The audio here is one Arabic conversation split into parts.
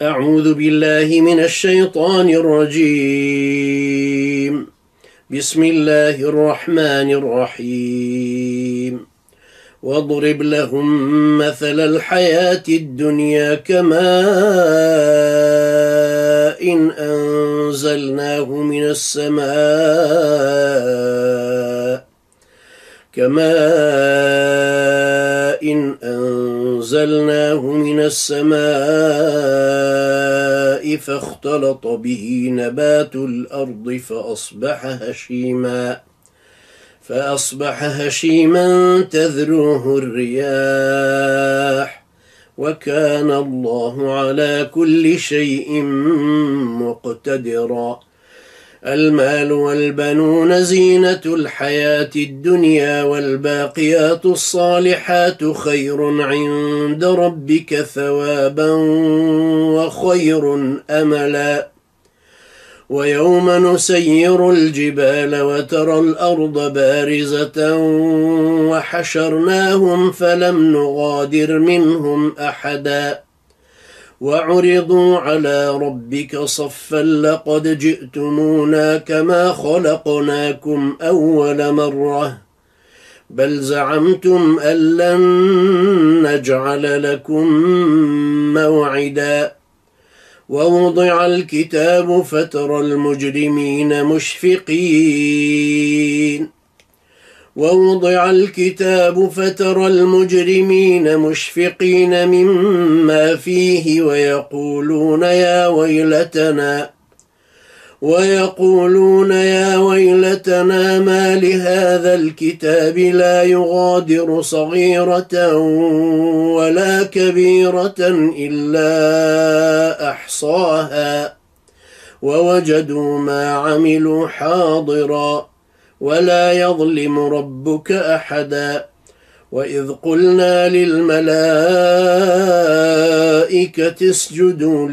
أعوذ بالله من الشيطان الرجيم. بسم الله الرحمن الرحيم. واضرب لهم مثل الحياة الدنيا كماء إن أنزلناه من السماء فاختلط به نبات الأرض فأصبح هشيما تذروه الرياح وكان الله على كل شيء مقتدرا. المال والبنون زينة الحياة الدنيا والباقيات الصالحات خير عند ربك ثوابا وخير أملا. ويوم نسير الجبال وترى الأرض بارزة وحشرناهم فلم نغادر منهم أحدا وعرضوا على ربك صفا لقد جئتمونا كما خلقناكم أول مرة بل زعمتم أن لن نجعل لكم موعدا. ووضع الكتاب فترى المجرمين مشفقين مما فيه ويقولون يا ويلتنا ما لهذا الكتاب لا يغادر صغيرة ولا كبيرة إلا أحصاها ووجدوا ما عملوا حاضرا ولا يظلم ربك أحدا. وإذ قلنا للملائكة اسجدوا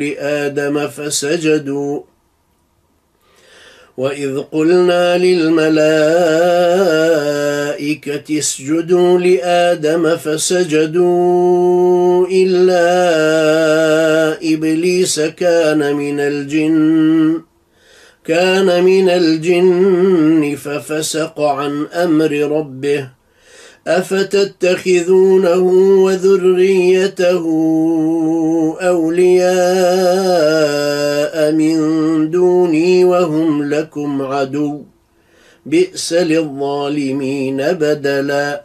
لآدم فسجدوا إلا إبليس كان من الجن ففسق عن أمر ربه أفتتخذونه وذريته أولياء من دوني وهم لكم عدو بئس للظالمين بدلا.